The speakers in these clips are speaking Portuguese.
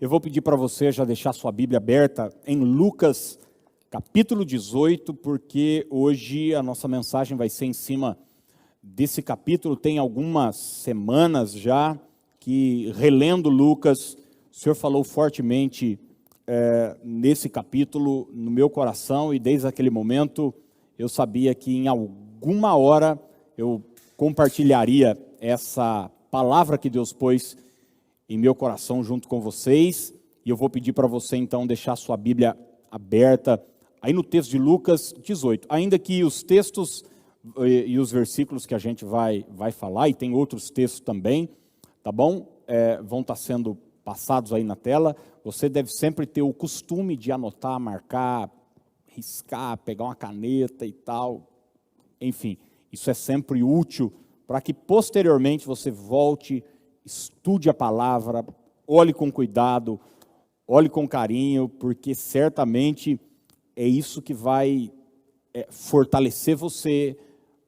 Eu vou pedir para você já deixar sua Bíblia aberta em Lucas, capítulo 18, porque hoje a nossa mensagem vai ser em cima desse capítulo. Tem algumas semanas já que, relendo Lucas, o Senhor falou fortemente nesse capítulo no meu coração, e desde aquele momento eu sabia que em alguma hora eu compartilharia essa palavra que Deus pôs em meu coração junto com vocês, e eu vou pedir para você então deixar sua Bíblia aberta aí no texto de Lucas 18, ainda que os textos e os versículos que a gente vai falar, e tem outros textos também, tá bom? Vão estar sendo passados aí na tela. Você deve sempre ter o costume de anotar, marcar, riscar, pegar uma caneta e tal, enfim, isso é sempre útil para que posteriormente você volte, estude a palavra, olhe com cuidado, olhe com carinho, porque certamente é isso que vai fortalecer você,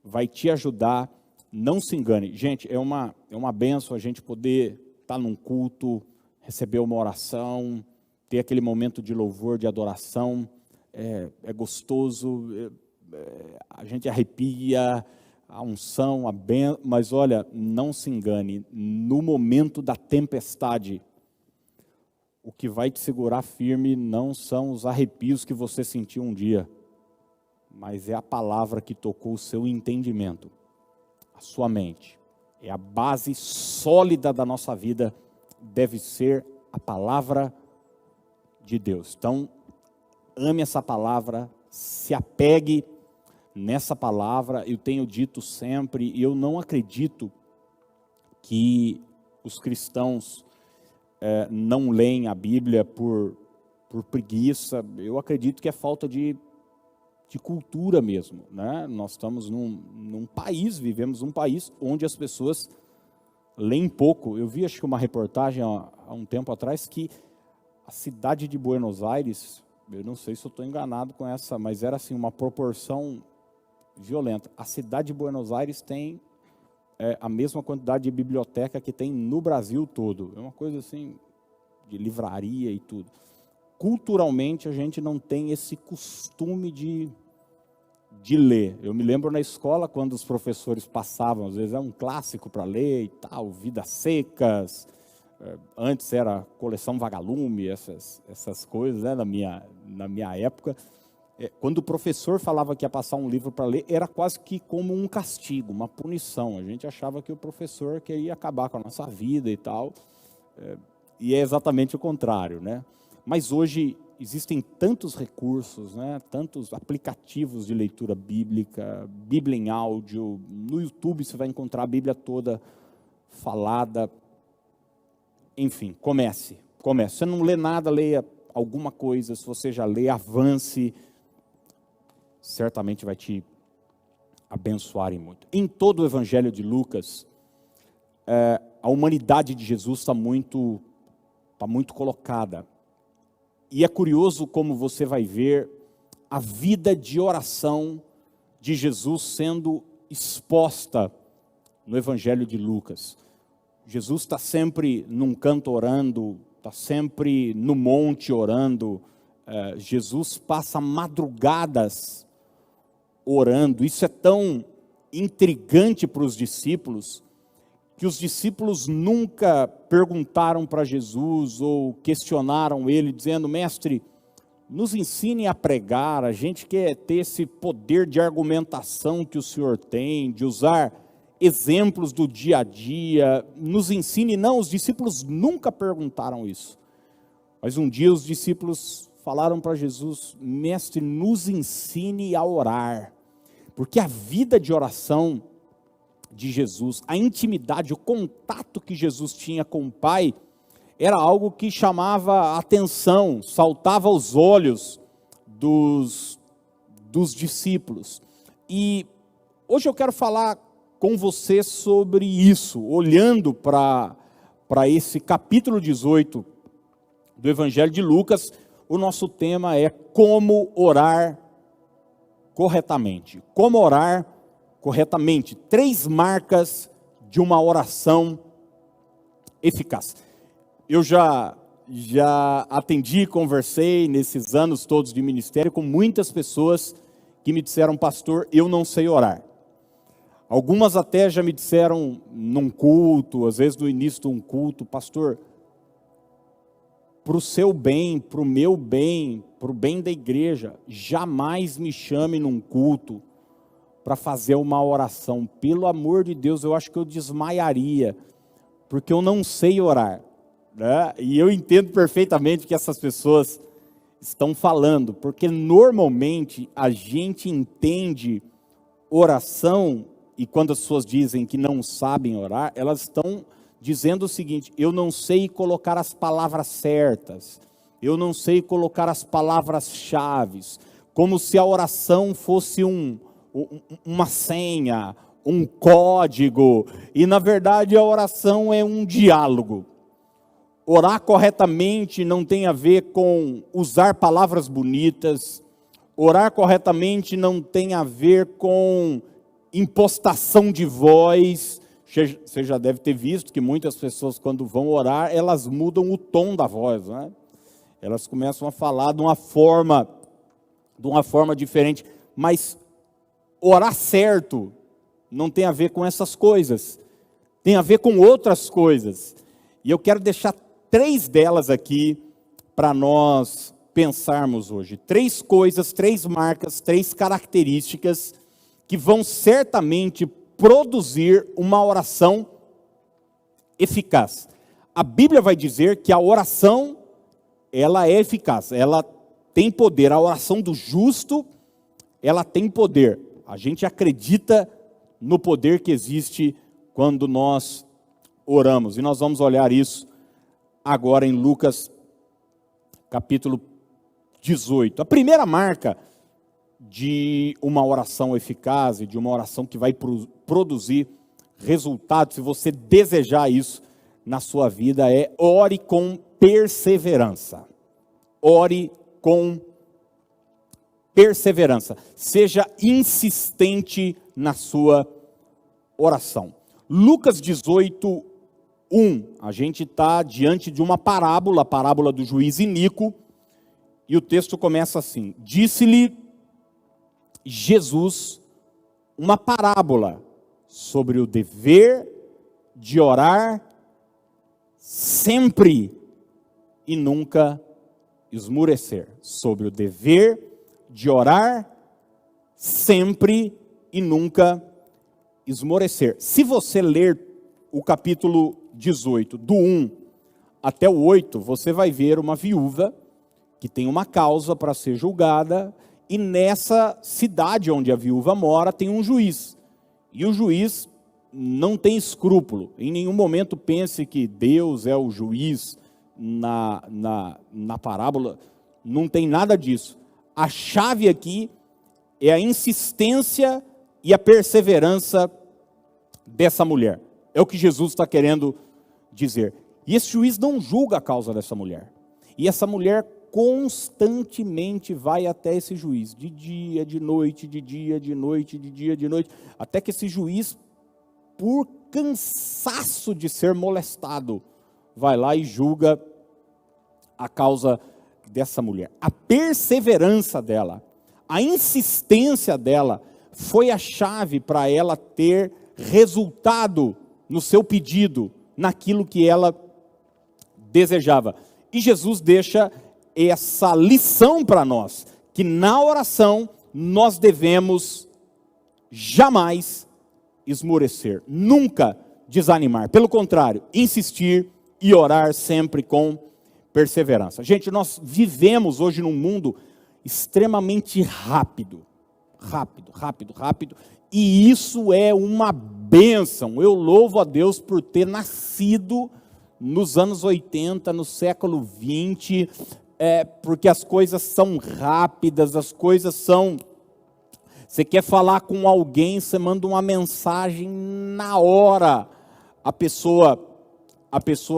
vai te ajudar. Não se engane. Gente, é uma bênção a gente poder estar num culto, receber uma oração, ter aquele momento de louvor, de adoração. É gostoso, a gente arrepia, a unção, a bênção, mas olha, não se engane, no momento da tempestade, o que vai te segurar firme não são os arrepios que você sentiu um dia, mas é a palavra que tocou o seu entendimento, a sua mente. É a base sólida da nossa vida, deve ser a palavra de Deus. Então, ame essa palavra, se apegue nessa palavra. Eu tenho dito sempre, e eu não acredito que os cristãos não leem a Bíblia por preguiça. Eu acredito que é falta de cultura mesmo, né? Nós estamos num país, vivemos num país onde as pessoas leem pouco. Eu vi, acho que uma reportagem há um tempo atrás, que a cidade de Buenos Aires, eu não sei se eu estou enganado com essa, mas era assim uma proporção violenta. A cidade de Buenos Aires tem a mesma quantidade de biblioteca que tem no Brasil todo. É uma coisa assim, de livraria e tudo. Culturalmente, a gente não tem esse costume de ler. Eu me lembro na escola, quando os professores passavam, às vezes é um clássico para ler e tal, Vidas Secas, antes era Coleção Vagalume, essas coisas, né, na minha época. Quando o professor falava que ia passar um livro para ler, era quase que como um castigo, uma punição. A gente achava que o professor queria acabar com a nossa vida e tal, e é exatamente o contrário, né? Mas hoje existem tantos recursos, né? Tantos aplicativos de leitura bíblica, Bíblia em áudio, no YouTube você vai encontrar a Bíblia toda falada. Enfim, comece. Se você não lê nada, leia alguma coisa. Se você já lê, avance. Certamente vai te abençoar muito. Em todo o Evangelho de Lucas, a humanidade de Jesus está muito colocada. E é curioso como você vai ver a vida de oração de Jesus sendo exposta no Evangelho de Lucas. Jesus está sempre num canto orando, está sempre no monte orando. Jesus passa madrugadas orando. Isso é tão intrigante para os discípulos, que os discípulos nunca perguntaram para Jesus ou questionaram ele, dizendo: mestre, nos ensine a pregar, a gente quer ter esse poder de argumentação que o Senhor tem, de usar exemplos do dia a dia, nos ensine. Não, os discípulos nunca perguntaram isso. Mas um dia os discípulos falaram para Jesus: mestre, nos ensine a orar, porque a vida de oração de Jesus, a intimidade, o contato que Jesus tinha com o Pai, era algo que chamava a atenção, saltava aos olhos dos discípulos. E hoje eu quero falar com você sobre isso, olhando para esse capítulo 18 do Evangelho de Lucas. O nosso tema é como orar corretamente. Como orar corretamente. 3 marcas de uma oração eficaz. Eu já já atendi, conversei nesses anos todos de ministério com muitas pessoas que me disseram: pastor, eu não sei orar. Algumas até já me disseram num culto, às vezes no início de um culto: pastor, para o seu bem, para o meu bem, para o bem da igreja, jamais me chame num culto para fazer uma oração. Pelo amor de Deus, eu acho que eu desmaiaria, porque eu não sei orar, né? E eu entendo perfeitamente o que essas pessoas estão falando, porque normalmente a gente entende oração, e quando as pessoas dizem que não sabem orar, elas estão dizendo o seguinte: eu não sei colocar as palavras certas, eu não sei colocar as palavras-chave, como se a oração fosse uma senha, um código, e na verdade a oração é um diálogo. Orar corretamente não tem a ver com usar palavras bonitas, orar corretamente não tem a ver com impostação de voz. Você já deve ter visto que muitas pessoas, quando vão orar, elas mudam o tom da voz, né? Elas começam a falar de uma forma diferente. Mas orar certo não tem a ver com essas coisas, tem a ver com outras coisas. E eu quero deixar 3 delas aqui para nós pensarmos hoje. 3 coisas, 3 marcas, 3 características que vão certamente produzir uma oração eficaz. A Bíblia vai dizer que a oração, ela é eficaz, ela tem poder. A oração do justo, ela tem poder. A gente acredita no poder que existe quando nós oramos. E nós vamos olhar isso agora em Lucas capítulo 18. A primeira marca de uma oração eficaz e de uma oração que vai produzir resultados, se você desejar isso na sua vida, é: ore com perseverança. Ore com perseverança. Seja insistente na sua oração. Lucas 18, 1. A gente está diante de uma parábola, a parábola do juiz iníquo, e o texto começa assim: disse-lhe Jesus uma parábola sobre o dever de orar sempre e nunca esmurecer. Sobre o dever de orar sempre e nunca esmorecer. Se você ler o capítulo 18, do 1 até o 8, você vai ver uma viúva que tem uma causa para ser julgada, e nessa cidade onde a viúva mora tem um juiz. E o juiz não tem escrúpulo. Em nenhum momento pense que Deus é o juiz na parábola. Não tem nada disso. A chave aqui é a insistência e a perseverança dessa mulher. É o que Jesus está querendo dizer. E esse juiz não julga a causa dessa mulher. E essa mulher constantemente vai até esse juiz, de dia, de noite, de dia, de noite, de dia, de noite, até que esse juiz, por cansaço de ser molestado, vai lá e julga a causa dessa mulher. A perseverança dela, a insistência dela, foi a chave para ela ter resultado no seu pedido, naquilo que ela desejava. E Jesus deixa essa lição para nós, que na oração nós devemos jamais esmorecer, nunca desanimar. Pelo contrário, insistir e orar sempre com perseverança. Gente, nós vivemos hoje num mundo extremamente rápido, e isso é uma bênção. Eu louvo a Deus por ter nascido nos anos 80, no século 20, porque as coisas são rápidas, as coisas são... Você quer falar com alguém, você manda uma mensagem na hora, a pessoa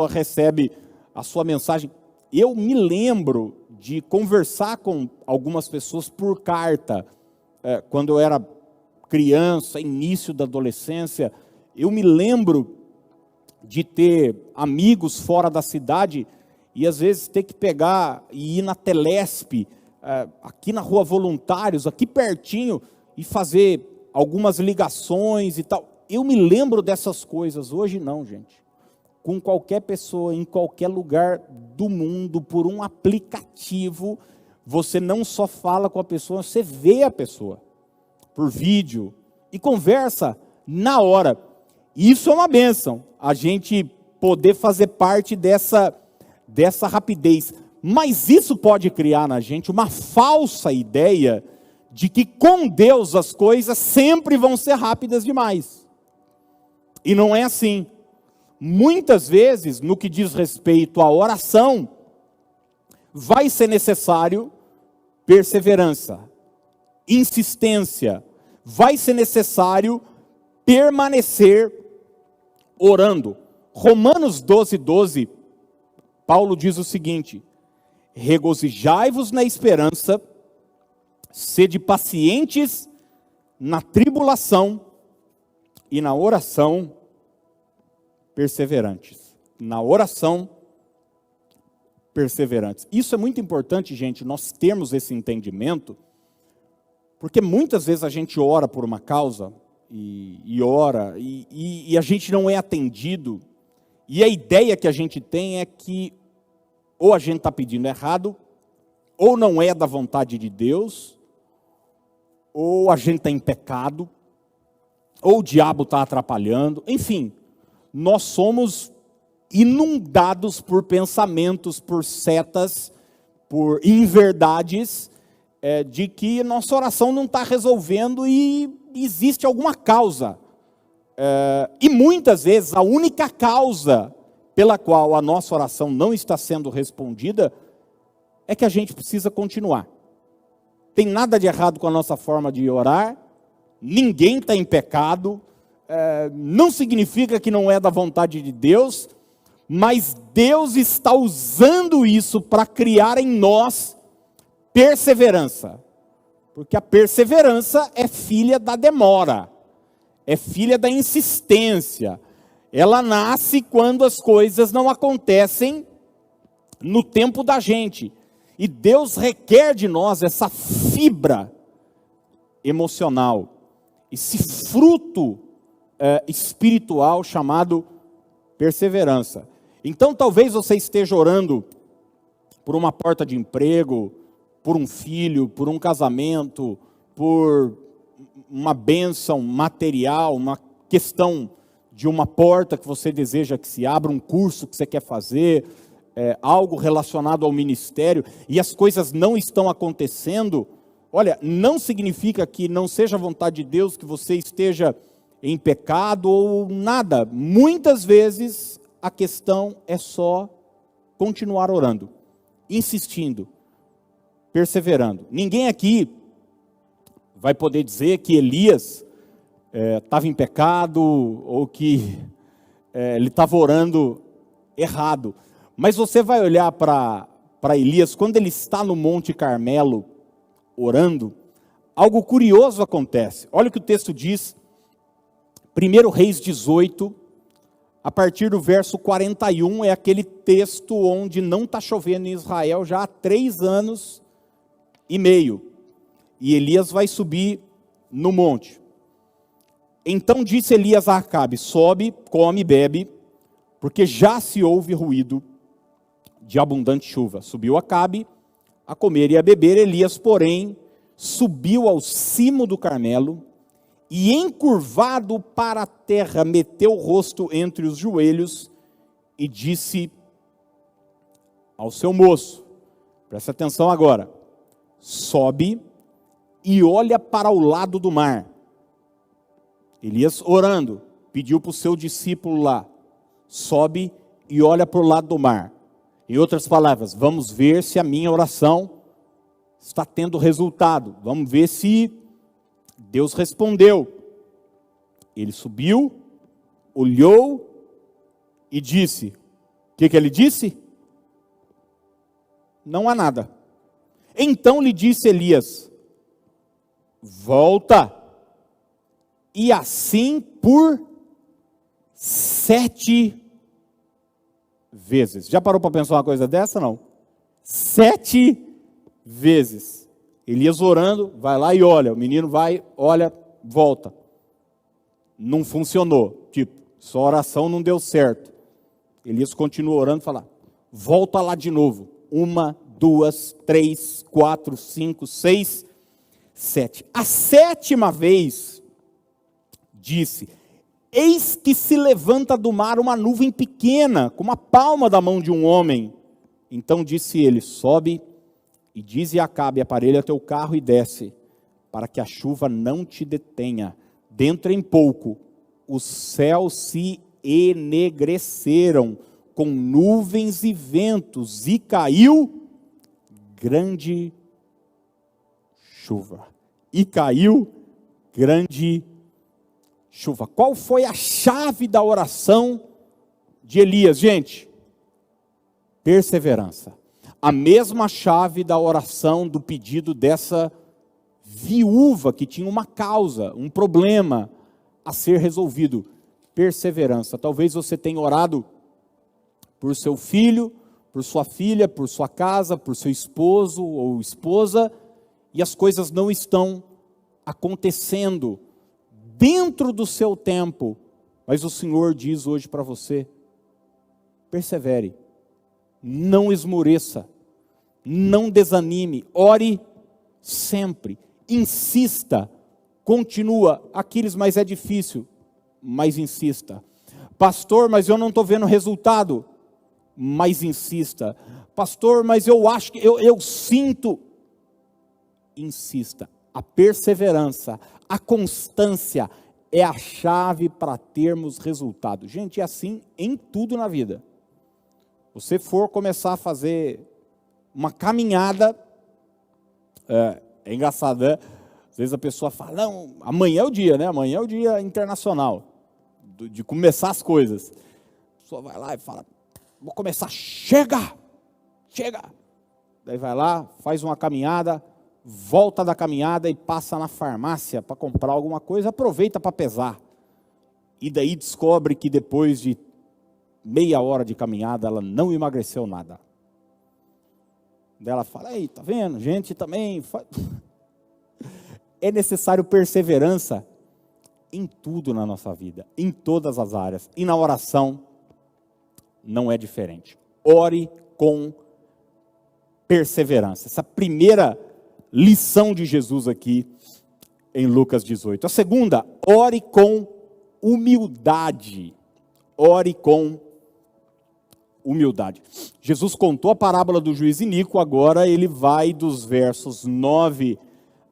recebe a sua mensagem. Eu me lembro de conversar com algumas pessoas por carta, quando eu era criança, início da adolescência. Eu me lembro de ter amigos fora da cidade e às vezes ter que pegar e ir na Telesp, aqui na Rua Voluntários, aqui pertinho, e fazer algumas ligações e tal. Eu me lembro dessas coisas, hoje não, gente. Com qualquer pessoa, em qualquer lugar do mundo, por um aplicativo, você não só fala com a pessoa, você vê a pessoa, por vídeo, e conversa na hora. Isso é uma bênção, a gente poder fazer parte dessa rapidez. Mas isso pode criar na gente uma falsa ideia de que com Deus as coisas sempre vão ser rápidas demais. E não é assim. Muitas vezes, no que diz respeito à oração, vai ser necessário perseverança, insistência, vai ser necessário permanecer orando. Romanos 12:12, Paulo diz o seguinte: regozijai-vos na esperança, sede pacientes na tribulação e na oração perseverantes. Na oração perseverantes. Isso é muito importante, gente, nós termos esse entendimento, porque muitas vezes a gente ora por uma causa, e ora, e a gente não é atendido, e a ideia que a gente tem é que ou a gente está pedindo errado, ou não é da vontade de Deus, ou a gente está em pecado, ou o diabo está atrapalhando, enfim, nós somos inundados por pensamentos, por setas, por inverdades, de que nossa oração não está resolvendo e existe alguma causa. E muitas vezes a única causa pela qual a nossa oração não está sendo respondida é que a gente precisa continuar. Tem nada de errado com a nossa forma de orar, ninguém está em pecado, não significa que não é da vontade de Deus, mas Deus está usando isso para criar em nós perseverança. Porque a perseverança é filha da demora, é filha da insistência. Ela nasce quando as coisas não acontecem no tempo da gente. E Deus requer de nós essa fibra emocional, esse fruto espiritual chamado perseverança. Então talvez você esteja orando por uma porta de emprego, por um filho, por um casamento, por uma bênção material, uma questão de uma porta que você deseja que se abra, um curso que você quer fazer, algo relacionado ao ministério, e as coisas não estão acontecendo. Olha, não significa que não seja a vontade de Deus, que você esteja em pecado ou nada. Muitas vezes a questão é só continuar orando, insistindo, perseverando. Ninguém aqui vai poder dizer que Elias estava em pecado ou que ele estava orando errado. Mas você vai olhar para Elias, quando ele está no Monte Carmelo orando, algo curioso acontece. Olha o que o texto diz, 1 Reis 18, a partir do verso 41, é aquele texto onde não está chovendo em Israel já há 3 anos e meio. E Elias vai subir no monte. Então disse Elias a Acabe: sobe, come e bebe, porque já se ouve ruído de abundante chuva. Subiu Acabe a comer e a beber. Elias, porém, subiu ao cimo do Carmelo e, encurvado para a terra, meteu o rosto entre os joelhos e disse ao seu moço, presta atenção agora, sobe e olha para o lado do mar. Elias, orando, pediu para o seu discípulo lá, sobe e olha para o lado do mar. Em outras palavras, vamos ver se a minha oração está tendo resultado. Vamos ver se Deus respondeu. Ele subiu, olhou e disse. O que ele disse? Não há nada. Então lhe disse Elias: volta. E assim por 7 vezes. Já parou para pensar uma coisa dessa, não? 7 vezes. Elias orando, vai lá e olha. O menino vai, olha, volta. Não funcionou. Tipo, sua oração não deu certo. Elias continua orando e fala, volta lá de novo. 1, 2, 3, 4, 5, 6, 7. A 7ª vez, disse, eis que se levanta do mar uma nuvem pequena, como a palma da mão de um homem. Então disse ele, sobe e dize a Acabe, aparelha teu carro e desce, para que a chuva não te detenha. Dentro em pouco, os céus se enegreceram com nuvens e ventos, e caiu grande chuva. E caiu grande chuva. Qual foi a chave da oração de Elias, gente? Perseverança. A mesma chave da oração, do pedido dessa viúva que tinha uma causa, um problema a ser resolvido. Perseverança. Talvez você tenha orado por seu filho, por sua filha, por sua casa, por seu esposo ou esposa, e as coisas não estão acontecendo dentro do seu tempo. Mas o Senhor diz hoje para você, persevere, não esmoreça, não desanime, ore sempre, insista, continua. Aquiles, mas é difícil, mas insista. Pastor, mas eu não estou vendo resultado, mas insista. Pastor, mas eu acho que eu sinto, insista. A perseverança, a constância é a chave para termos resultado. Gente, é assim em tudo na vida. Você for começar a fazer uma caminhada, é engraçado, né? Às vezes a pessoa fala, não, amanhã é o dia, né? Amanhã é o dia internacional de começar as coisas. A pessoa vai lá e fala, vou começar, chega. Daí vai lá, faz uma caminhada, volta da caminhada e passa na farmácia para comprar alguma coisa, aproveita para pesar. E daí descobre que depois de meia hora de caminhada, ela não emagreceu nada. Daí ela fala, ei, tá vendo? Gente também faz... É necessário perseverança em tudo na nossa vida, em todas as áreas. E na oração, não é diferente. Ore com perseverança. Essa primeira lição de Jesus aqui em Lucas 18. A segunda, ore com humildade. Ore com humildade. Jesus contou a parábola do juiz iníquo, agora ele vai dos versos 9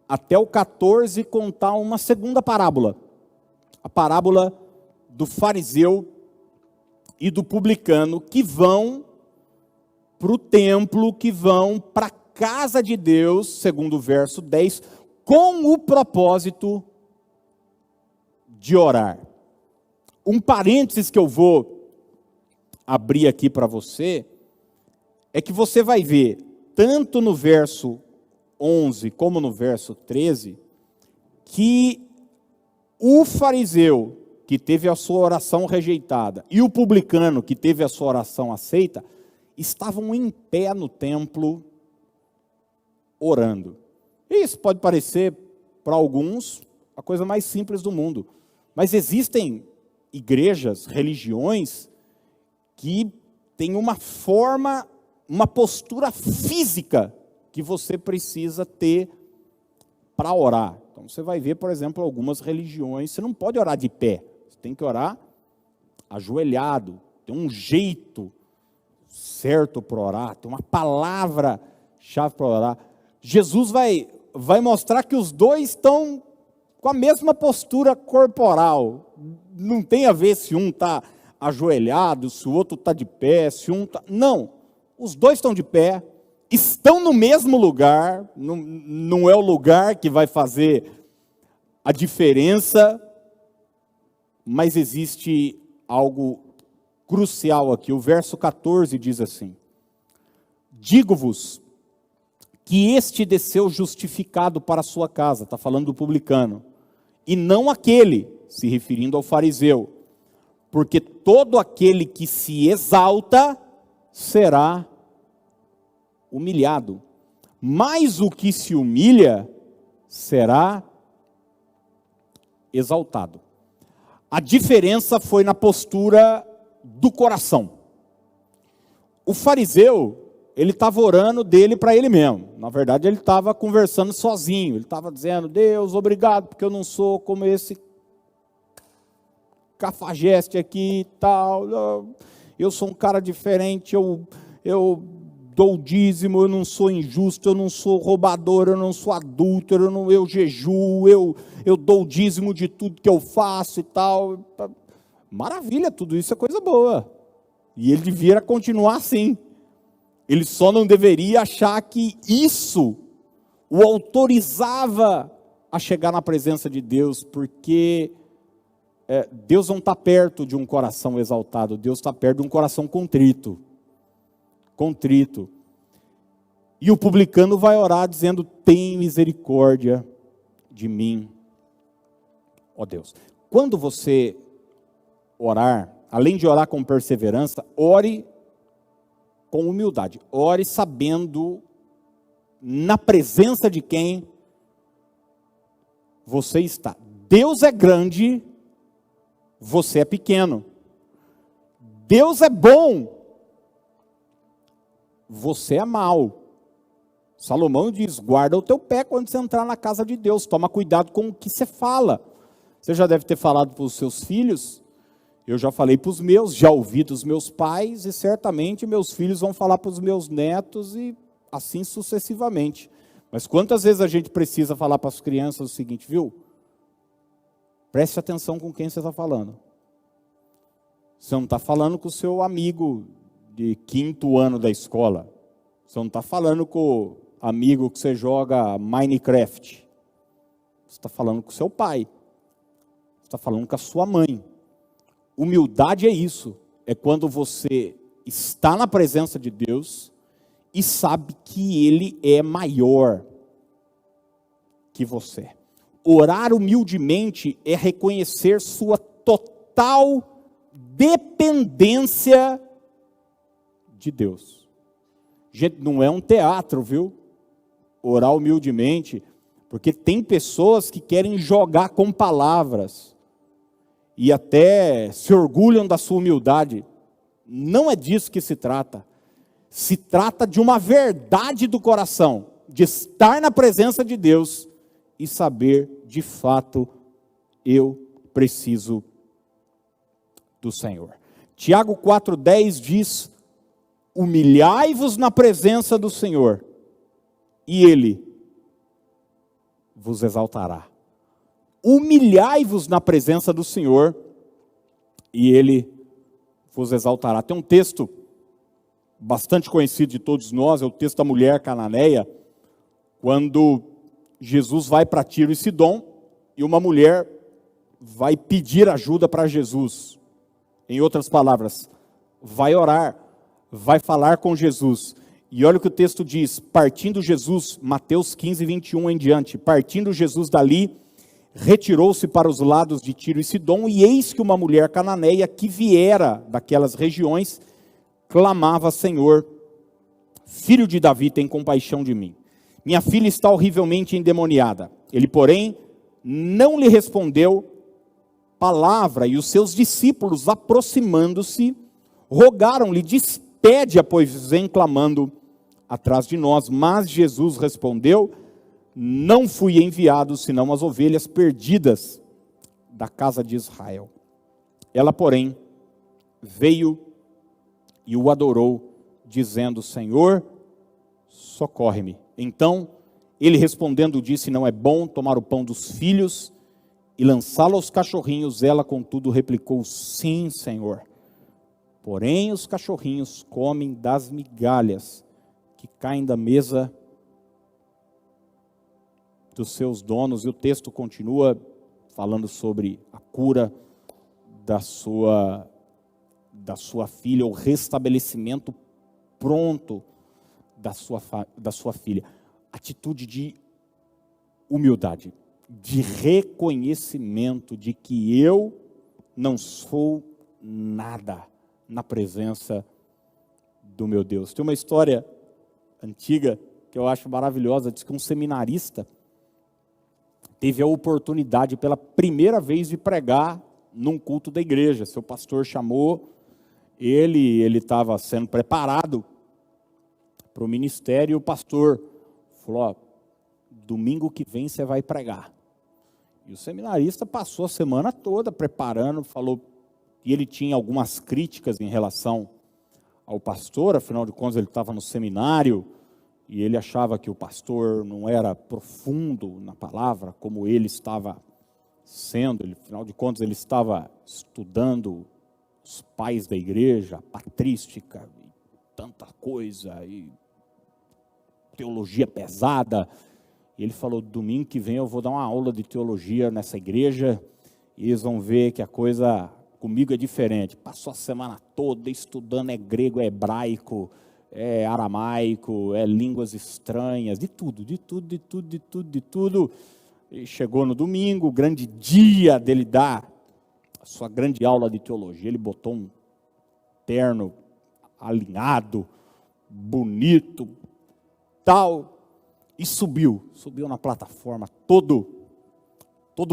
até o 14 contar uma segunda parábola. A parábola do fariseu e do publicano que vão para o templo, que vão para a casa de Deus, segundo o verso 10, com o propósito de orar. Um parênteses que eu vou abrir aqui para você, é que você vai ver, tanto no verso 11 como no verso 13, que o fariseu que teve a sua oração rejeitada e o publicano que teve a sua oração aceita, estavam em pé no templo orando. Isso pode parecer para alguns a coisa mais simples do mundo, mas existem igrejas, religiões que têm uma forma, uma postura física que você precisa ter para orar. Então você vai ver, por exemplo, algumas religiões, você não pode orar de pé, você tem que orar ajoelhado, tem um jeito certo para orar, tem uma palavra-chave para orar. Jesus vai mostrar que os dois estão com a mesma postura corporal. Não tem a ver se um está ajoelhado, se o outro está de pé, se um está... Não, os dois estão de pé, estão no mesmo lugar, não é o lugar que vai fazer a diferença, mas existe algo crucial aqui. O verso 14 diz assim, digo-vos que este desceu justificado para a sua casa, está falando do publicano, e não aquele, se referindo ao fariseu, porque todo aquele que se exalta será humilhado, mas o que se humilha será exaltado. A diferença foi na postura do coração. O fariseu, ele estava orando dele para ele mesmo. Na verdade, ele estava conversando sozinho. Ele estava dizendo: Deus, obrigado, porque eu não sou como esse cafajeste aqui e tal. Eu sou um cara diferente, eu dou o dízimo, eu não sou injusto, eu não sou roubador, eu não sou adúltero, eu jejuo, eu dou o dízimo de tudo que eu faço e tal. Maravilha, tudo isso é coisa boa. E ele devia continuar assim. Ele só não deveria achar que isso o autorizava a chegar na presença de Deus, porque Deus não está perto de um coração exaltado, Deus está perto de um coração contrito. Contrito. E o publicano vai orar dizendo: tem misericórdia de mim, ó Deus. Quando você orar, além de orar com perseverança, ore com humildade. Ore sabendo na presença de quem você está. Deus é grande, você é pequeno. Deus é bom, você é mau. Salomão diz: guarda o teu pé quando você entrar na casa de Deus. Toma cuidado com o que você fala. Você já deve ter falado para os seus filhos. Eu já falei para os meus, já ouvi dos meus pais, e certamente meus filhos vão falar para os meus netos, e assim sucessivamente. Mas quantas vezes a gente precisa falar para as crianças o seguinte, viu? Preste atenção com quem você está falando. Você não está falando com o seu amigo de 5º ano da escola. Você não está falando com o amigo que você joga Minecraft. Você está falando com o seu pai. Você está falando com a sua mãe. Humildade é isso. É quando você está na presença de Deus e sabe que Ele é maior que você. Orar humildemente é reconhecer sua total dependência de Deus. Gente, não é um teatro, viu? Orar humildemente, porque tem pessoas que querem jogar com palavras e até se orgulham da sua humildade. Não é disso que se trata. Se trata de uma verdade do coração, de estar na presença de Deus e saber, de fato, eu preciso do Senhor. Tiago 4,10 diz: humilhai-vos na presença do Senhor, e Ele vos exaltará. Humilhai-vos na presença do Senhor, e Ele vos exaltará. Tem um texto bastante conhecido de todos nós, é o texto da mulher cananeia, quando Jesus vai para Tiro e Sidom, e uma mulher vai pedir ajuda para Jesus. Em outras palavras, vai orar, vai falar com Jesus. E olha o que o texto diz: partindo Jesus, Mateus 15, 21 em diante, partindo Jesus dali, retirou-se para os lados de Tiro e Sidom, e eis que uma mulher cananeia que viera daquelas regiões, clamava: Senhor, filho de Davi, tem compaixão de mim. Minha filha está horrivelmente endemoniada. Ele, porém, não lhe respondeu palavra, e os seus discípulos, aproximando-se, rogaram-lhe: despede-a, pois vem clamando atrás de nós. Mas Jesus respondeu: não fui enviado senão as ovelhas perdidas da casa de Israel. Ela, porém, veio e o adorou, dizendo: Senhor, socorre-me. Então, ele respondendo disse: não é bom tomar o pão dos filhos e lançá-lo aos cachorrinhos. Ela, contudo, replicou: sim, Senhor. Porém, os cachorrinhos comem das migalhas que caem da mesa dos seus donos. E o texto continua falando sobre a cura da sua filha, o restabelecimento pronto da sua filha. Atitude de humildade, de reconhecimento de que eu não sou nada na presença do meu Deus. Tem uma história antiga que eu acho maravilhosa, diz que um seminarista teve a oportunidade pela primeira vez de pregar num culto da igreja. Seu pastor chamou ele estava sendo preparado para o ministério, e o pastor falou, ó, domingo que vem você vai pregar. E o seminarista passou a semana toda preparando, falou que ele tinha algumas críticas em relação ao pastor, afinal de contas ele estava no seminário, e ele achava que o pastor não era profundo na palavra, como ele estava sendo. Afinal de contas ele estava estudando os pais da igreja, a patrística, e tanta coisa, e teologia pesada. E ele falou, domingo que vem eu vou dar uma aula de teologia nessa igreja, e eles vão ver que a coisa comigo é diferente. Passou a semana toda estudando, grego, hebraico, aramaico, línguas estranhas, de tudo. E chegou no domingo, o grande dia dele dar a sua grande aula de teologia. Ele botou um terno alinhado, bonito, tal, e subiu na plataforma, todo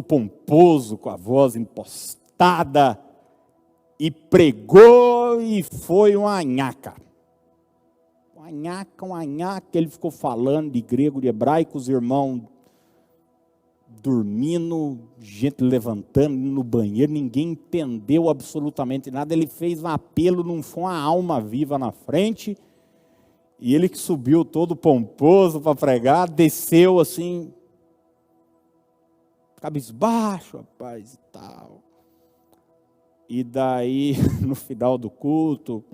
pomposo, com a voz impostada, e pregou, e foi uma nhaca. Uma nhaca, ele ficou falando de grego, de hebraico, os irmãos dormindo, gente levantando no banheiro, ninguém entendeu absolutamente nada. Ele fez um apelo, não foi uma alma viva na frente, e ele que subiu todo pomposo para pregar, desceu assim, cabisbaixo, rapaz, e tal. E daí, no final do culto,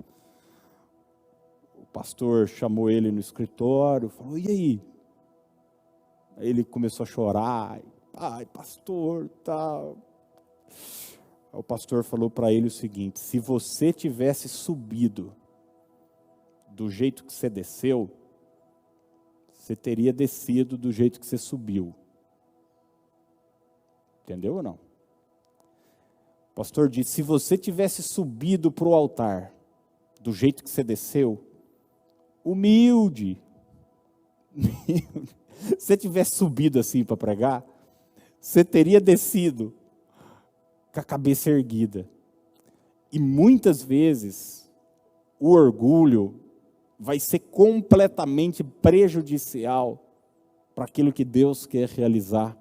o pastor chamou ele no escritório, falou, e aí? Aí ele começou a chorar, ai, pastor, tal. O pastor falou para ele o seguinte, se você tivesse subido do jeito que você desceu, você teria descido do jeito que você subiu. Entendeu ou não? O pastor disse, se você tivesse subido para o altar do jeito que você desceu, humilde, se você tivesse subido assim para pregar, você teria descido com a cabeça erguida. E muitas vezes o orgulho vai ser completamente prejudicial para aquilo que Deus quer realizar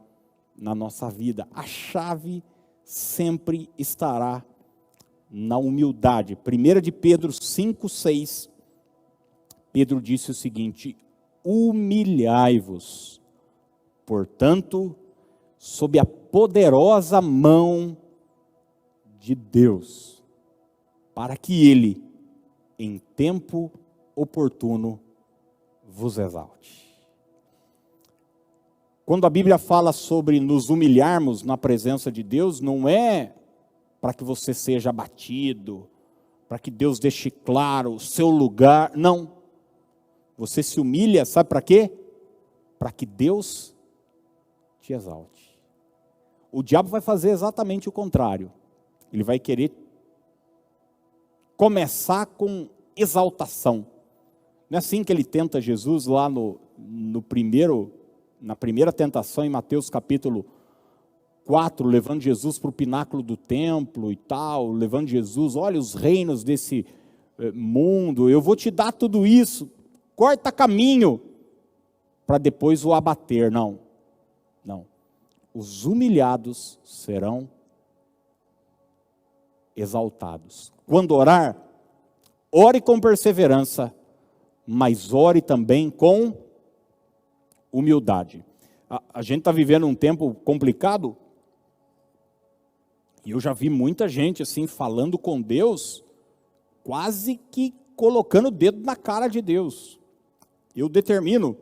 na nossa vida. A chave sempre estará na humildade. 1 de Pedro 5:6, Pedro disse o seguinte, humilhai-vos, portanto, sob a poderosa mão de Deus, para que Ele, em tempo oportuno, vos exalte. Quando a Bíblia fala sobre nos humilharmos na presença de Deus, não é para que você seja abatido, para que Deus deixe claro o seu lugar, não. Você se humilha, sabe para quê? Para que Deus te exalte. O diabo vai fazer exatamente o contrário. Ele vai querer começar com exaltação. Não é assim que ele tenta Jesus lá na primeira tentação em Mateus capítulo 4, levando Jesus para o pináculo do templo e tal, levando Jesus, olha os reinos desse mundo, eu vou te dar tudo isso, corta caminho, para depois o abater. Não. Os humilhados serão exaltados. Quando orar, ore com perseverança, mas ore também com humildade. A gente está vivendo um tempo complicado, e eu já vi muita gente assim, falando com Deus, quase que colocando o dedo na cara de Deus. Eu determino,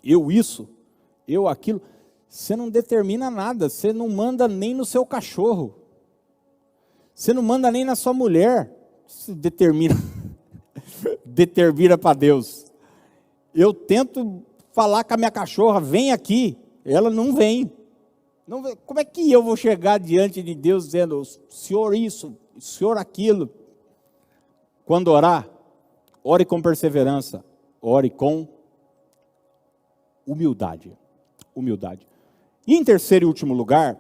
eu isso, eu aquilo. Você não determina nada, você não manda nem no seu cachorro, você não manda nem na sua mulher, você determina para Deus. Eu tento falar com a minha cachorra, vem aqui, ela não vem. Como é que eu vou chegar diante de Deus dizendo, Senhor isso, Senhor aquilo? Quando orar, ore com perseverança, ore com humildade. Humildade. E em terceiro e último lugar,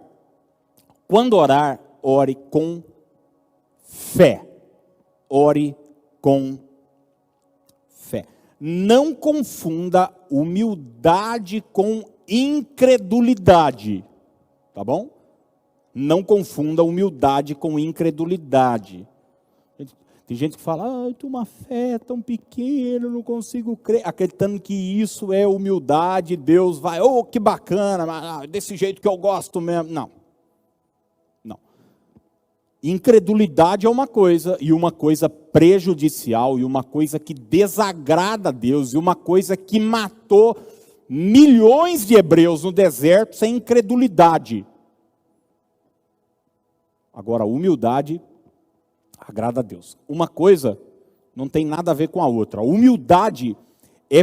quando orar, ore com fé. Ore com fé. Não confunda humildade com incredulidade, tá bom? Não confunda humildade com incredulidade. Tem gente que fala, eu tenho uma fé tão pequena, não consigo crer, acreditando que isso é humildade, Deus vai, que bacana, mas, desse jeito que eu gosto mesmo. Não. Incredulidade é uma coisa, e uma coisa prejudicial, e uma coisa que desagrada a Deus, e uma coisa que matou milhões de hebreus no deserto sem incredulidade. Agora, a humildade agrada a Deus. Uma coisa não tem nada a ver com a outra. A humildade é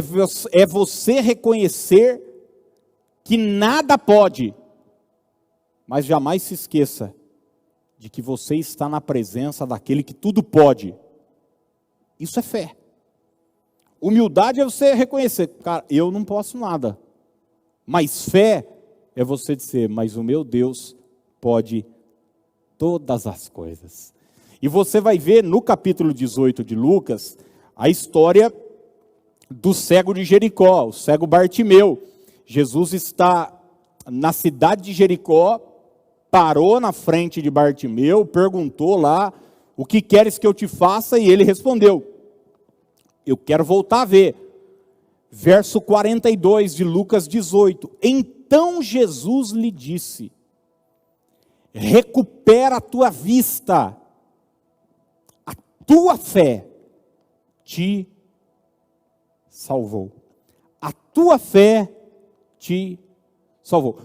você reconhecer que nada pode, mas jamais se esqueça de que você está na presença daquele que tudo pode. Isso é fé. Humildade é você reconhecer, cara, eu não posso nada. Mas fé é você dizer, mas o meu Deus pode todas as coisas. E você vai ver no capítulo 18 de Lucas, a história do cego de Jericó, o cego Bartimeu. Jesus está na cidade de Jericó, parou na frente de Bartimeu, perguntou lá, o que queres que eu te faça? E ele respondeu, eu quero voltar a ver. Verso 42 de Lucas 18, então Jesus lhe disse, recupera a tua vista, a tua fé te salvou. A tua fé te salvou.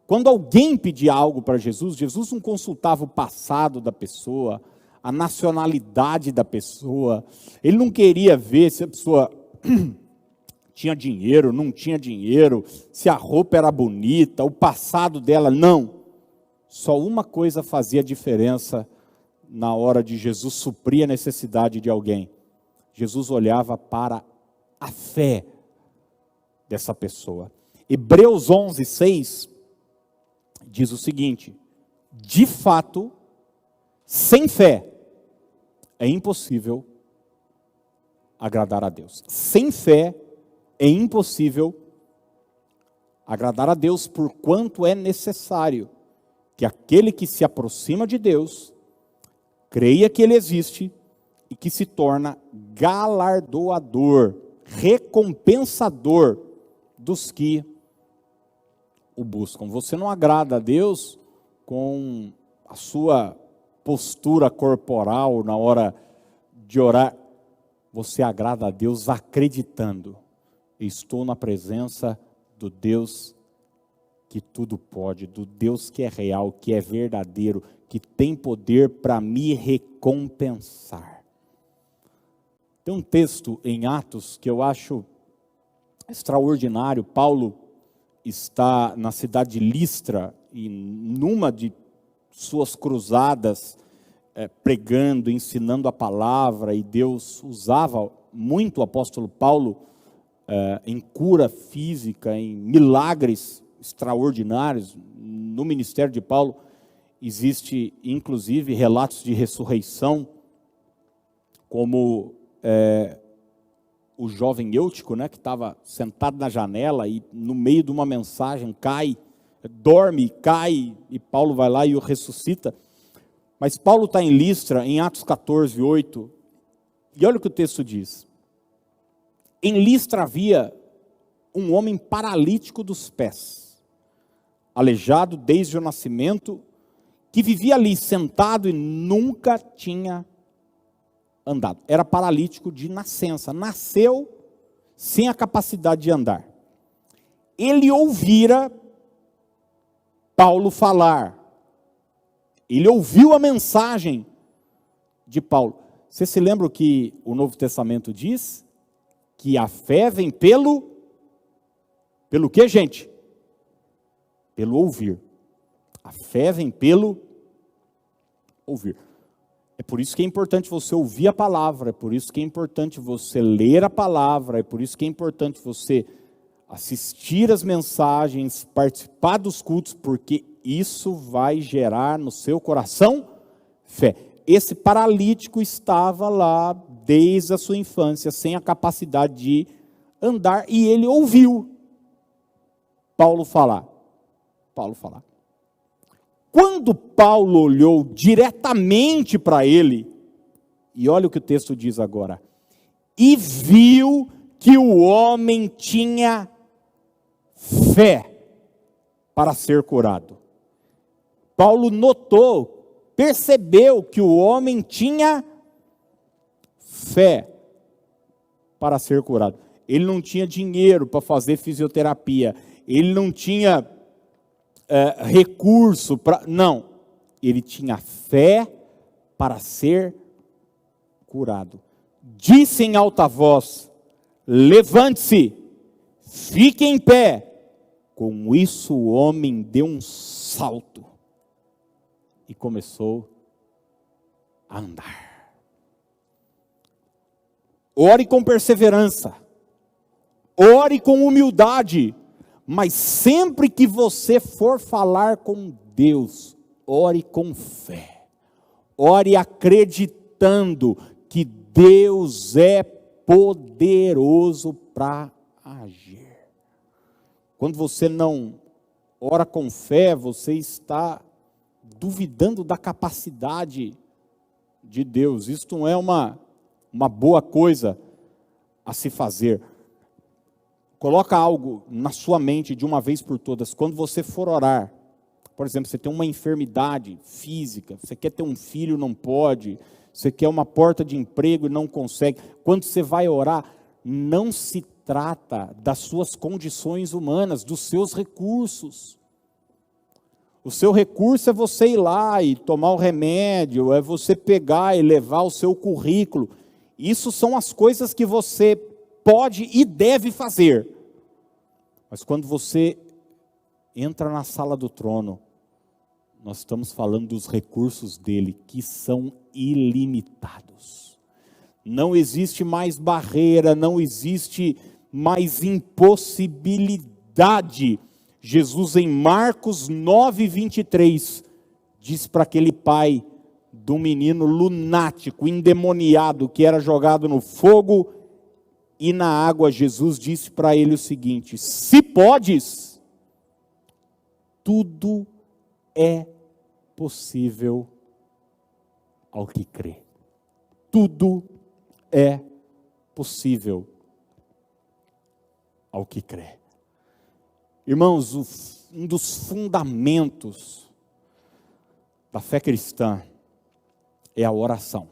Quando alguém pedia algo para Jesus, Jesus não consultava o passado da pessoa, a nacionalidade da pessoa, ele não queria ver se a pessoa tinha dinheiro, não tinha dinheiro, se a roupa era bonita, o passado dela, não. Só uma coisa fazia diferença na hora de Jesus suprir a necessidade de alguém. Jesus olhava para a fé dessa pessoa. Hebreus 11:6 diz o seguinte, de fato, sem fé, é impossível agradar a Deus. Sem fé, é impossível agradar a Deus, porquanto é necessário que aquele que se aproxima de Deus, creia que Ele existe e que se torna galardoador, recompensador dos que o buscam. Você não agrada a Deus com a sua postura corporal na hora de orar. Você agrada a Deus acreditando. Estou na presença do Deus que tudo pode, do Deus que é real, que é verdadeiro, que tem poder para me recompensar. Tem um texto em Atos que eu acho extraordinário. Paulo está na cidade de Listra e numa de suas cruzadas, pregando, ensinando a palavra, e Deus usava muito o apóstolo Paulo em cura física, em milagres extraordinários. No ministério de Paulo existe inclusive relatos de ressurreição, como o jovem Eutico, que estava sentado na janela e no meio de uma mensagem cai, dorme, cai, e Paulo vai lá e o ressuscita. Mas Paulo está em Listra, em Atos 14:8, e olha o que o texto diz. Em Listra havia um homem paralítico dos pés, aleijado desde o nascimento, que vivia ali sentado e nunca tinha andado. Era paralítico de nascença, nasceu sem a capacidade de andar. Ele ouvira Paulo falar, ele ouviu a mensagem de Paulo. Você se lembra o que o Novo Testamento diz? Que a fé vem pelo que, gente? Pelo ouvir. A fé vem pelo ouvir. É por isso que é importante você ouvir a palavra, é por isso que é importante você ler a palavra, é por isso que é importante você assistir as mensagens, participar dos cultos, porque isso vai gerar no seu coração fé. Esse paralítico estava lá desde a sua infância, sem a capacidade de andar, e ele ouviu Paulo falar. Quando Paulo olhou diretamente para ele, e olha o que o texto diz agora, e viu que o homem tinha fé para ser curado. Paulo notou, percebeu que o homem tinha fé para ser curado. Ele não tinha dinheiro para fazer fisioterapia, ele não tinha recurso para... Não, ele tinha fé para ser curado. Disse em alta voz, levante-se, fique em pé. Com isso o homem deu um salto e começou a andar. Ore com perseverança, ore com humildade, mas sempre que você for falar com Deus, ore com fé, ore acreditando que Deus é poderoso para agir. Quando você não ora com fé, você está duvidando da capacidade de Deus. Isso não é uma boa coisa a se fazer. Coloca algo na sua mente de uma vez por todas. Quando você for orar, por exemplo, você tem uma enfermidade física, você quer ter um filho, não pode, você quer uma porta de emprego e não consegue. Quando você vai orar, não se trata das suas condições humanas, dos seus recursos. O seu recurso é você ir lá e tomar o remédio, é você pegar e levar o seu currículo. Isso são as coisas que você pode e deve fazer. Mas quando você entra na sala do trono, nós estamos falando dos recursos dele, que são ilimitados. Não existe mais barreira, não existe mais impossibilidade. Jesus em Marcos 9:23 diz para aquele pai do menino lunático, endemoniado, que era jogado no fogo e na água, Jesus disse para ele o seguinte: se podes, tudo é possível ao que crê. Tudo é possível ao que crê. Irmãos, um dos fundamentos da fé cristã é a oração.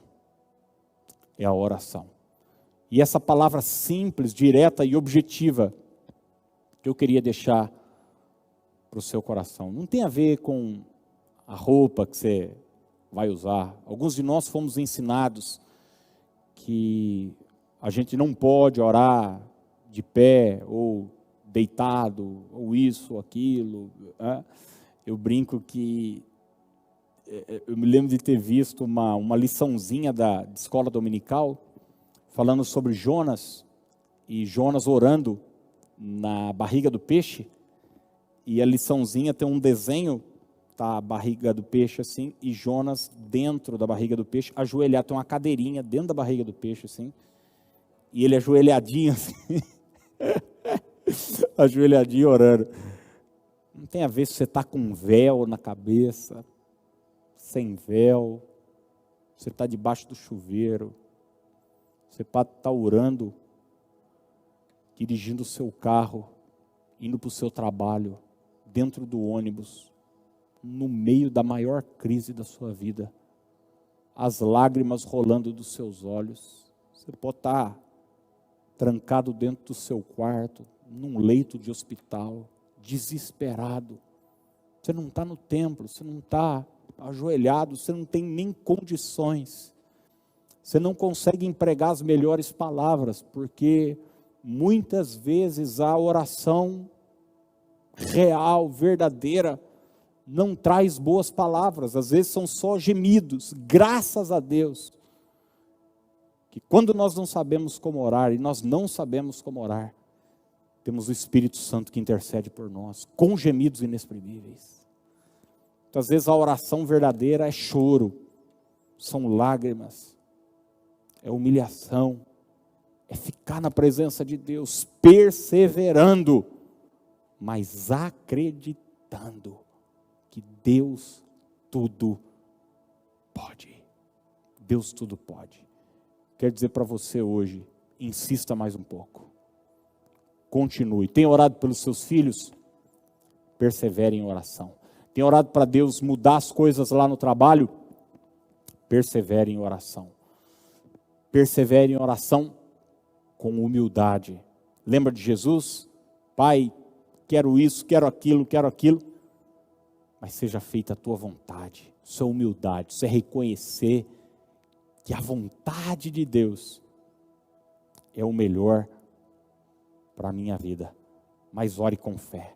É a oração. E essa palavra simples, direta e objetiva que eu queria deixar para o seu coração, não tem a ver com a roupa que você vai usar. Alguns de nós fomos ensinados que a gente não pode orar de pé ou deitado, ou isso, ou aquilo. Eu brinco que eu me lembro de ter visto uma liçãozinha de escola dominical, falando sobre Jonas, e Jonas orando na barriga do peixe, e a liçãozinha tem um desenho da barriga do peixe assim, e Jonas dentro da barriga do peixe, ajoelhado, tem uma cadeirinha dentro da barriga do peixe assim, e ele ajoelhadinho assim, ajoelhadinho orando. Não tem a ver se você está com um véu na cabeça, sem véu, você está debaixo do chuveiro, você pode estar orando, dirigindo o seu carro, indo para o seu trabalho, dentro do ônibus, no meio da maior crise da sua vida, as lágrimas rolando dos seus olhos. Você pode estar trancado dentro do seu quarto, num leito de hospital, desesperado. Você não está no templo, você não está ajoelhado, você não tem nem condições. Você não consegue empregar as melhores palavras, porque muitas vezes a oração real, verdadeira, não traz boas palavras, às vezes são só gemidos. Graças a Deus, que quando nós não sabemos como orar, e nós não sabemos como orar, temos o Espírito Santo que intercede por nós, com gemidos inexprimíveis. Então, às vezes a oração verdadeira é choro, são lágrimas, é humilhação, é ficar na presença de Deus, perseverando, mas acreditando que Deus tudo pode. Deus tudo pode. Quero dizer para você hoje, insista mais um pouco. Continue. Tem orado pelos seus filhos? Persevere em oração. Tem orado para Deus mudar as coisas lá no trabalho? Persevere em oração. Persevere em oração com humildade. Lembra de Jesus? Pai, quero isso, quero aquilo, mas seja feita a tua vontade. Isso é humildade, isso é reconhecer que a vontade de Deus é o melhor para a minha vida. Mas ore com fé.